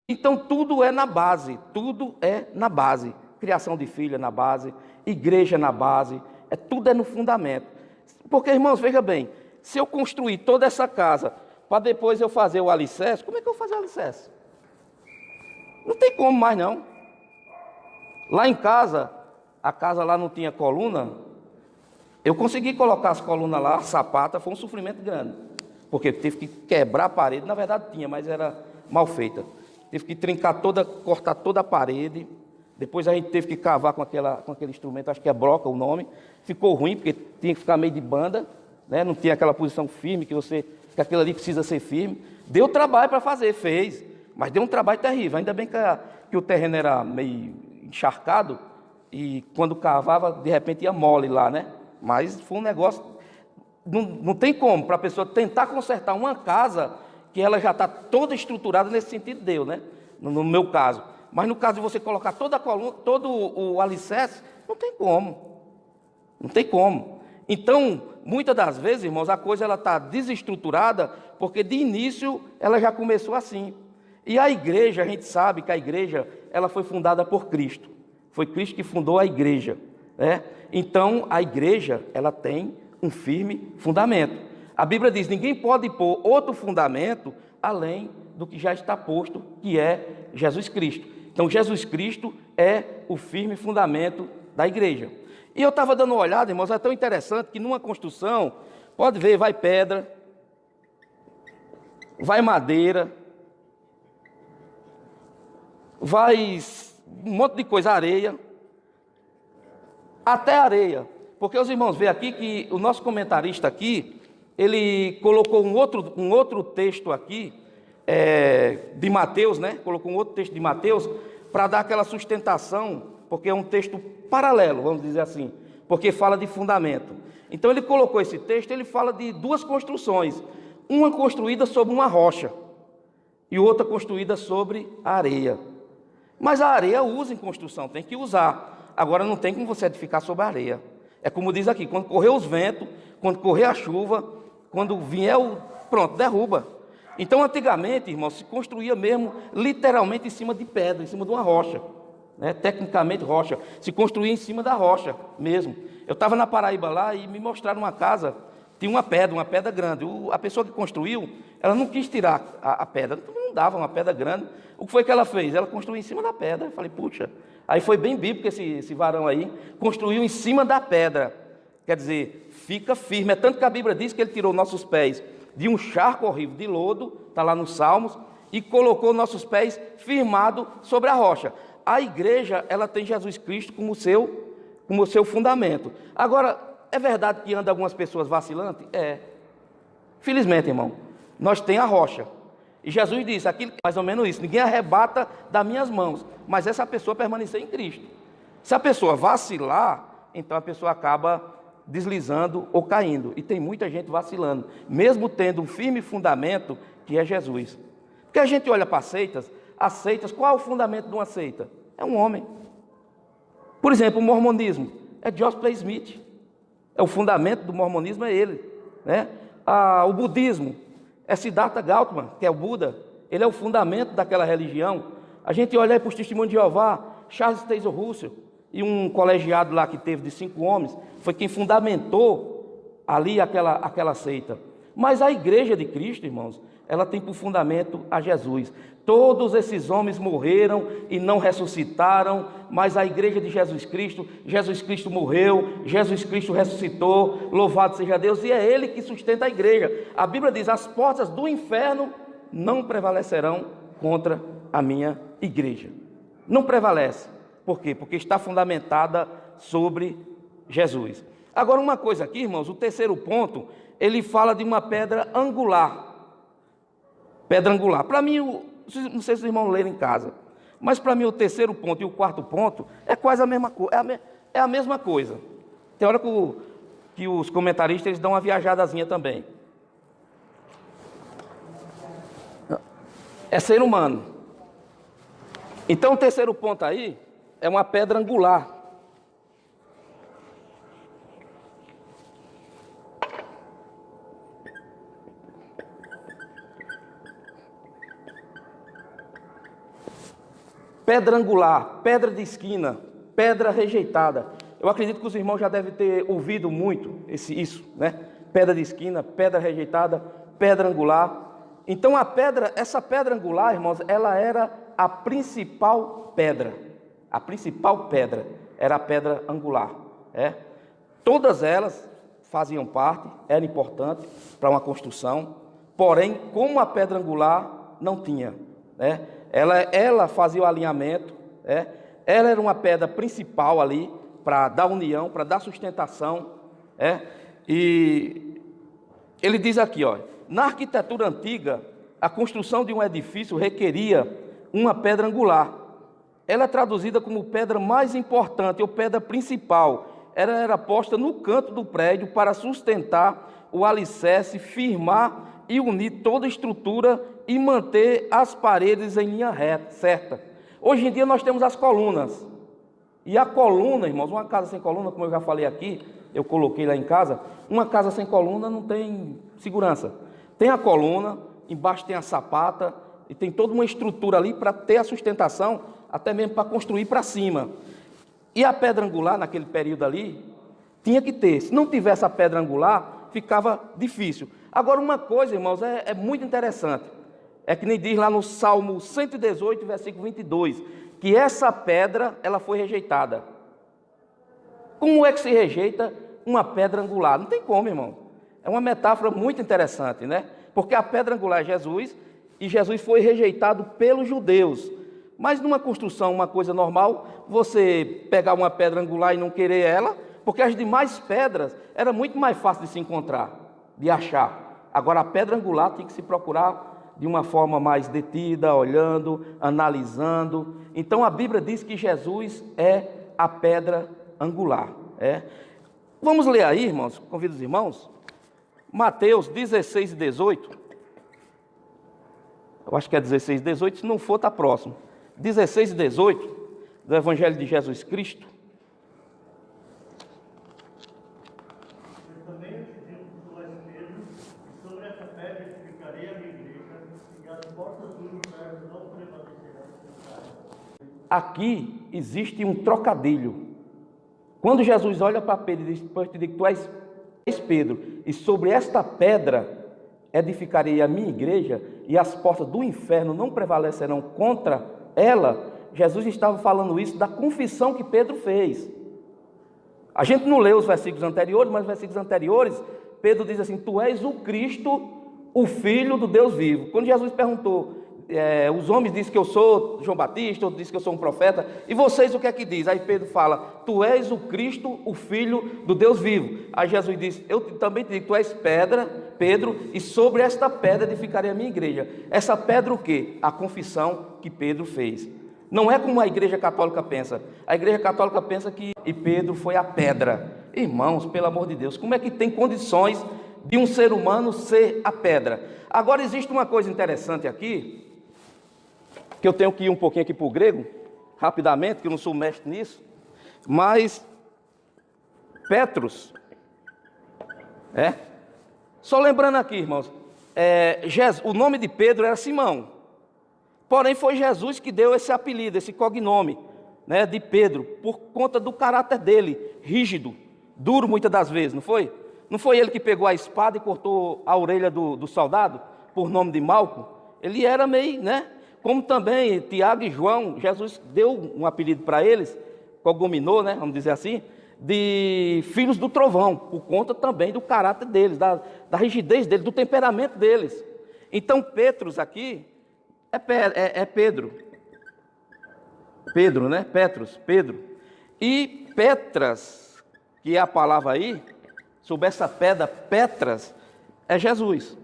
Então tudo é na base, tudo é na base. Criação de filho é na base, igreja é na base, tudo é no fundamento. Porque, irmãos, veja bem, se eu construir toda essa casa para depois eu fazer o alicerce, como é que eu vou fazer o alicerce? Não tem como mais não. Lá em casa, a casa lá não tinha coluna, eu consegui colocar as colunas lá, sapata, foi um sofrimento grande. Porque teve que quebrar a parede, na verdade tinha, mas era mal feita. Teve que trincar toda, cortar toda a parede. Depois a gente teve que cavar com aquele instrumento, acho que é broca o nome. Ficou ruim, porque tinha que ficar meio de banda, né? Não tinha aquela posição firme que aquilo ali precisa ser firme. Deu trabalho para fazer, fez. Mas deu um trabalho terrível. Ainda bem que o terreno era meio encharcado e quando cavava, de repente ia mole lá, né? Mas foi um negócio... Não tem como para a pessoa tentar consertar uma casa que ela já está toda estruturada nesse sentido, deu, né? No meu caso. Mas no caso de você colocar toda a coluna, todo o alicerce, não tem como. Não tem como. Então, muitas das vezes, irmãos, a coisa está desestruturada porque de início ela já começou assim. E a igreja, a gente sabe que a igreja ela foi fundada por Cristo. Foi Cristo que fundou a igreja, né? Então, a igreja ela tem um firme fundamento. A Bíblia diz, ninguém pode pôr outro fundamento além do que já está posto, que é Jesus Cristo. Então, Jesus Cristo é o firme fundamento da igreja. E eu estava dando uma olhada, irmãos, é tão interessante que numa construção, pode ver, vai pedra, vai madeira, vai um monte de coisa, areia, até areia. Porque os irmãos veem aqui que o nosso comentarista aqui, ele colocou um outro texto aqui, de Mateus, né? Colocou um outro texto de Mateus para dar aquela sustentação, porque é um texto paralelo, vamos dizer assim, porque fala de fundamento. Então ele colocou esse texto, ele fala de duas construções, uma construída sobre uma rocha e outra construída sobre a areia. Mas a areia usa em construção, tem que usar. Agora não tem como você edificar sobre a areia. É como diz aqui, quando correr os ventos, quando correr a chuva, quando vier pronto, derruba. Então, antigamente, irmãos, se construía mesmo, literalmente, em cima de pedra, em cima de uma rocha. Né? Tecnicamente, rocha. Se construía em cima da rocha mesmo. Eu estava na Paraíba lá e me mostraram uma casa, tinha uma pedra grande. A pessoa que construiu, ela não quis tirar a pedra, não dava uma pedra grande. O que foi que ela fez? Ela construiu em cima da pedra. Eu falei, puxa, aí foi bem bíblico esse varão aí, construiu em cima da pedra. Quer dizer, fica firme. É tanto que a Bíblia diz que ele tirou nossos pés de um charco horrível de lodo, está lá nos Salmos, e colocou nossos pés firmados sobre a rocha. A igreja, ela tem Jesus Cristo como seu fundamento. Agora, é verdade que anda algumas pessoas vacilantes? É. Felizmente, irmão, nós temos a rocha. E Jesus disse, aquilo, mais ou menos isso, ninguém arrebata das minhas mãos, mas essa pessoa permanecer em Cristo. Se a pessoa vacilar, então a pessoa acaba deslizando ou caindo. E tem muita gente vacilando, mesmo tendo um firme fundamento, que é Jesus. Porque a gente olha para as seitas, qual é o fundamento de uma seita? É um homem. Por exemplo, o mormonismo, é Joshua Smith. É o fundamento do mormonismo, é ele. Né? O budismo, é Siddhartha Gautama, que é o Buda. Ele é o fundamento daquela religião. A gente olha para os testemunhos de Jeová, Charles Taze Russell, e um colegiado lá que teve de 5 homens, foi quem fundamentou ali aquela seita. Mas a igreja de Cristo, irmãos, ela tem por fundamento a Jesus. Todos esses homens morreram e não ressuscitaram, mas a igreja de Jesus Cristo morreu, Jesus Cristo ressuscitou, louvado seja Deus, e é Ele que sustenta a igreja. A Bíblia diz, as portas do inferno não prevalecerão contra a minha igreja. Não prevalece. Por quê? Porque está fundamentada sobre Jesus. Agora, uma coisa aqui, irmãos, o terceiro ponto, ele fala de uma pedra angular. Pedra angular. Para mim, não sei se os irmãos leram em casa, mas para mim o terceiro ponto e o quarto ponto é quase a mesma coisa. É a mesma coisa. Tem hora que os comentaristas eles dão uma viajadazinha também. É ser humano. Então o terceiro ponto aí é uma pedra angular. pedra angular, pedra de esquina, pedra rejeitada. Eu acredito que os irmãos já devem ter ouvido muito isso, né? Pedra de esquina, pedra rejeitada, pedra angular. Então essa pedra angular, irmãos, ela era a principal pedra. A principal pedra era a pedra angular. Todas elas faziam parte, era importante para uma construção, porém, como a pedra angular não tinha, ela fazia o alinhamento, ela era uma pedra principal ali para dar união, para dar sustentação, e ele diz aqui, ó, na arquitetura antiga, a construção de um edifício requeria uma pedra angular. Ela é traduzida como pedra mais importante ou pedra principal. Ela era posta no canto do prédio para sustentar o alicerce, firmar e unir toda a estrutura e manter as paredes em linha reta, certa. Hoje em dia nós temos as colunas. E a coluna, irmãos, uma casa sem coluna, como eu já falei aqui, eu coloquei lá em casa, uma casa sem coluna não tem segurança. Tem a coluna, embaixo tem a sapata, e tem toda uma estrutura ali para ter a sustentação, até mesmo para construir para cima. E a pedra angular, naquele período ali, tinha que ter. Se não tivesse a pedra angular, ficava difícil. Agora, uma coisa, irmãos, é muito interessante. É que nem diz lá no Salmo 118, versículo 22, que essa pedra, ela foi rejeitada. Como é que se rejeita uma pedra angular? Não tem como, irmão. É uma metáfora muito interessante, né? Porque a pedra angular é Jesus, e Jesus foi rejeitado pelos judeus. Mas numa construção, uma coisa normal, você pegar uma pedra angular e não querer ela, porque as demais pedras era muito mais fácil de se encontrar, de achar. Agora a pedra angular tem que se procurar de uma forma mais detida, olhando, analisando. Então a Bíblia diz que Jesus é a pedra angular. Vamos ler aí, irmãos, convido os irmãos, Mateus 16 e 18. Eu acho que é 16 e 18, se não for, está próximo. 16 e 18, do Evangelho de Jesus Cristo. Eu também te digo que tu és Pedro, e sobre essa pedra edificarei a minha igreja, e as portas do inferno não prevalecerão contra ela. Aqui existe um trocadilho. Quando Jesus olha para Pedro e diz, pois te digo que tu és Pedro, e sobre esta pedra edificarei a minha igreja, e as portas do inferno não prevalecerão contra ela, Jesus estava falando isso da confissão que Pedro fez. A gente não lê os versículos anteriores, mas os versículos anteriores, Pedro diz assim, tu és o Cristo, o Filho do Deus vivo. Quando Jesus perguntou, os homens dizem que eu sou João Batista, outros dizem que eu sou um profeta, e vocês o que é que diz? Aí Pedro fala, tu és o Cristo, o Filho do Deus vivo. Aí Jesus diz, eu também te digo, tu és pedra, Pedro, e sobre esta pedra edificarei a minha igreja. Essa pedra o quê? A confissão que Pedro fez. Não é como a igreja católica pensa. A igreja católica pensa que Pedro foi a pedra. Irmãos, pelo amor de Deus, como é que tem condições de um ser humano ser a pedra? Agora existe uma coisa interessante aqui, que eu tenho que ir um pouquinho aqui para o grego, rapidamente, que eu não sou mestre nisso, mas Petros, só lembrando aqui, irmãos, o nome de Pedro era Simão, porém foi Jesus que deu esse apelido, esse cognome, né, de Pedro, por conta do caráter dele, rígido, duro muitas das vezes, não foi? Não foi ele que pegou a espada e cortou a orelha do soldado, por nome de Malco? Ele era meio, né? Como também Tiago e João, Jesus deu um apelido para eles, cognominou, né, vamos dizer assim, de filhos do trovão, por conta também do caráter deles, da rigidez deles, do temperamento deles. Então Petros aqui é Pedro. Pedro, né? Petros, Pedro. E Petras, que é a palavra aí, sobre essa pedra, Petras, é Jesus.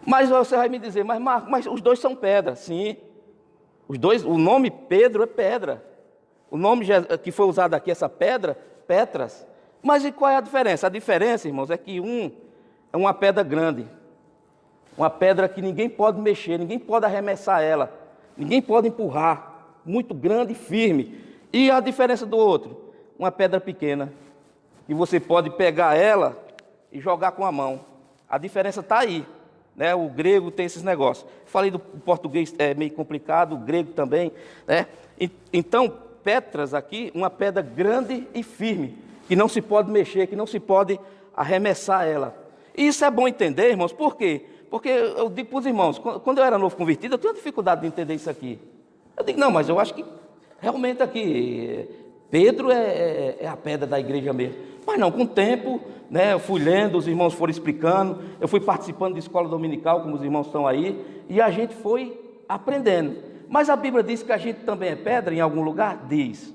Mas você vai me dizer, mas os dois são pedra. Sim, os dois, o nome Pedro é pedra. O nome que foi usado aqui, essa pedra, Petras. Mas e qual é a diferença? A diferença, irmãos, é que um é uma pedra grande. Uma pedra que ninguém pode mexer, ninguém pode arremessar ela. Ninguém pode empurrar. Muito grande e firme. E a diferença do outro? Uma pedra pequena. E você pode pegar ela e jogar com a mão. A diferença está aí. né? O grego tem esses negócios. Falei do português é meio complicado, o grego também, né? Então, Petras aqui, uma pedra grande e firme, que não se pode mexer, que não se pode arremessar ela. E isso é bom entender, irmãos, por quê? Porque eu digo para os irmãos, quando eu era novo convertido, eu tinha dificuldade de entender isso aqui. Eu digo, não, mas eu acho que realmente aqui, Pedro é a pedra da igreja mesmo. Mas não, com o tempo, né, eu fui lendo, os irmãos foram explicando, eu fui participando de escola dominical, como os irmãos estão aí, e a gente foi aprendendo. Mas a Bíblia diz que a gente também é pedra em algum lugar? Diz.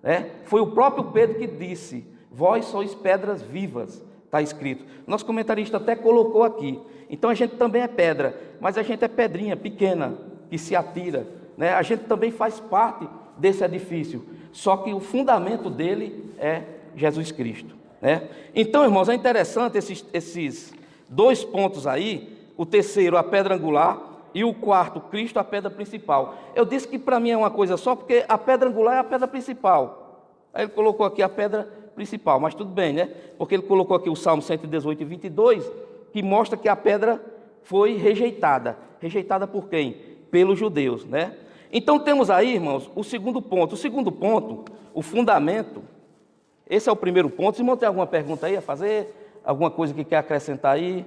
Né? Foi o próprio Pedro que disse, vós sois pedras vivas, está escrito. Nosso comentarista até colocou aqui. Então a gente também é pedra, mas a gente é pedrinha pequena, que se atira, né? A gente também faz parte desse edifício, só que o fundamento dele é Jesus Cristo, né? Então, irmãos, é interessante esses dois pontos aí, o terceiro, a pedra angular, e o quarto, Cristo, a pedra principal. Eu disse que para mim é uma coisa só, porque a pedra angular é a pedra principal. Aí ele colocou aqui a pedra principal, mas tudo bem, né? Porque ele colocou aqui o Salmo 118 e 22, que mostra que a pedra foi rejeitada. Rejeitada por quem? Pelos judeus, né? Então temos aí, irmãos, o segundo ponto. O segundo ponto, o fundamento. Esse é o primeiro ponto. Se irmão tem alguma pergunta aí a fazer? Alguma coisa que quer acrescentar aí?